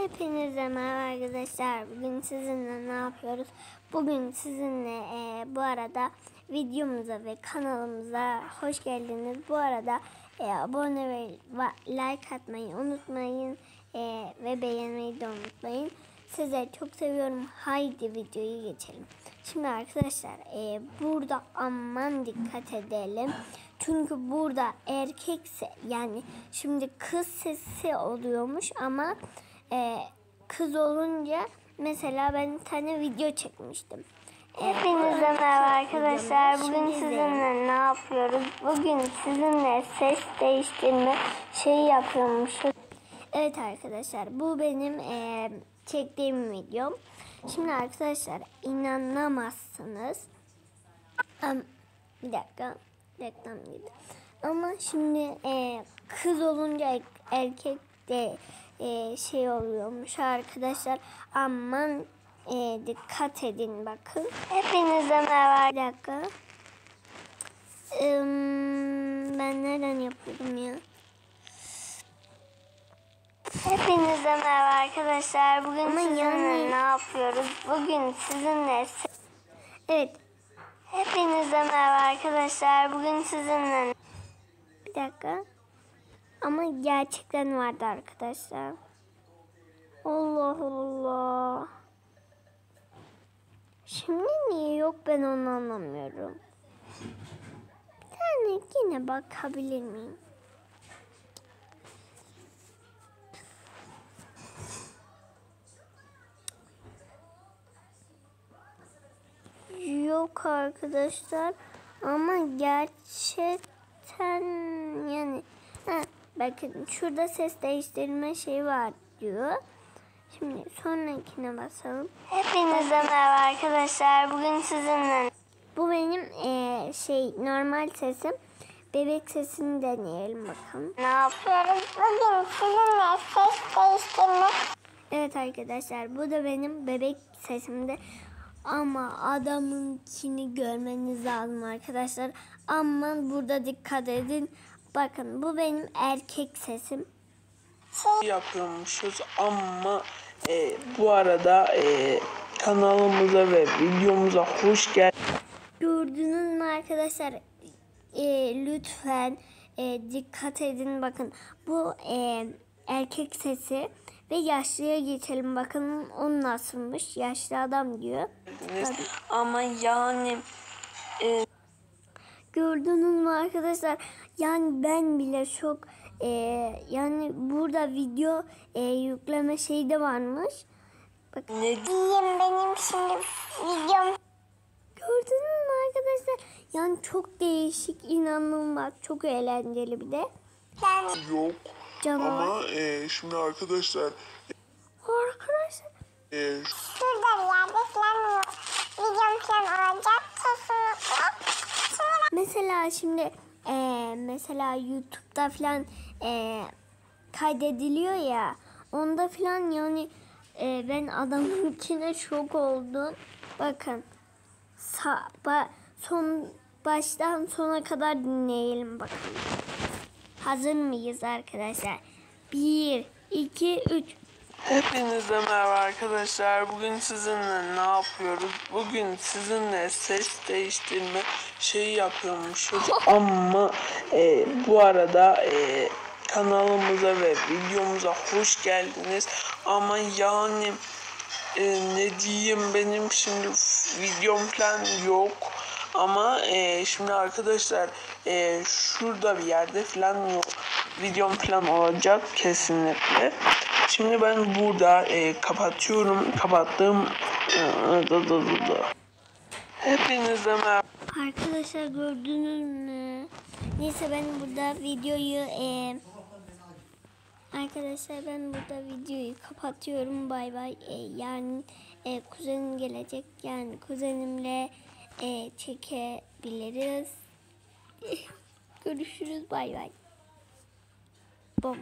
Hepinize merhaba arkadaşlar. Bugün sizinle ne yapıyoruz? Bugün sizinle bu arada videomuza ve kanalımıza hoş geldiniz. Bu arada abone ve like atmayı unutmayın. Ve beğenmeyi de unutmayın. Sizleri çok seviyorum. Haydi videoyu geçelim. Şimdi arkadaşlar burada aman dikkat edelim. Çünkü burada erkekse yani şimdi kız sesi oluyormuş ama kız olunca mesela ben bir tane video çekmiştim. Hepinize merhaba arkadaşlar. Bugün sizinle ne yapıyoruz? Bugün sizinle ses değiştirme şeyi yapıyormuşuz. Evet arkadaşlar, bu benim çektiğim videom. Şimdi arkadaşlar inanamazsınız. Bir dakika, reklam girdi. Ama şimdi kız olunca erkek de şey oluyormuş arkadaşlar. Aman dikkat edin bakın. Hepinize merhaba. Bir dakika. Ben nereden yapıyorum ya? Hepinize merhaba arkadaşlar. Bugün sizinle ne yapıyoruz? Bugün sizinle... Evet. Hepinize merhaba arkadaşlar. Bugün sizinle... Bir dakika. Ama gerçekten vardı arkadaşlar. Allah Allah. Şimdi niye yok ben onu anlamıyorum. Yani yine bakabilir miyim? Yok arkadaşlar ama gerçekten yani bakın şurada ses değiştirme şeyi var diyor. Şimdi sonrakine basalım. Hepinize merhaba arkadaşlar. Bugün sizinle. Bu benim normal sesim. Bebek sesini deneyelim bakalım. Ne yapıyoruz? Bugün sizinle ses değiştirme. Evet arkadaşlar, bu da benim bebek sesimde. Ama adamınkini görmeniz lazım arkadaşlar. Aman burada dikkat edin. Bakın bu benim erkek sesim. Yapıyormuşuz ama bu arada kanalımıza ve videomuza hoş geldiniz. Gördünüz mü arkadaşlar? Lütfen dikkat edin. Bakın bu erkek sesi. Ve yaşlıya geçelim bakın o nasılmış. Yaşlı adam diyor. Ama yani gördünüz mü arkadaşlar? Yani ben bile şok. Yani burada video yükleme şeyi de varmış. Bakın. Ne diyeyim benim şimdi videom. Gördünüz mü arkadaşlar? Yani çok değişik, inanılmaz, çok eğlenceli bir de. Yok. Canavar. Ama şimdi arkadaşlar Şurada bir yerde falan videom falan olacak kesinlikle. Mesela şimdi mesela YouTube'da falan kaydediliyor ya, onda falan yani ben adamınkine şok oldum. Bakın baştan sona kadar dinleyelim bakalım. Hazır mıyız arkadaşlar? 1, 2, 3. Hepinize merhaba arkadaşlar. Bugün sizinle ne yapıyoruz? Bugün sizinle ses değiştirme şeyi yapıyormuşuz. Ama bu arada kanalımıza ve videomuza hoş geldiniz. Ama yani ne diyeyim benim şimdi videom falan yok. Ama şimdi arkadaşlar şurada bir yerde falan yok. Videom falan olacak kesinlikle. Şimdi ben burada kapatıyorum. Kapattım. Hepinize merhaba. Arkadaşlar gördünüz mü? Neyse ben burada videoyu arkadaşlar ben burada videoyu kapatıyorum. Bay bay. Yarın kuzenim gelecek. Yani kuzenimle çekebiliriz. Görüşürüz. Bay bay. Bom.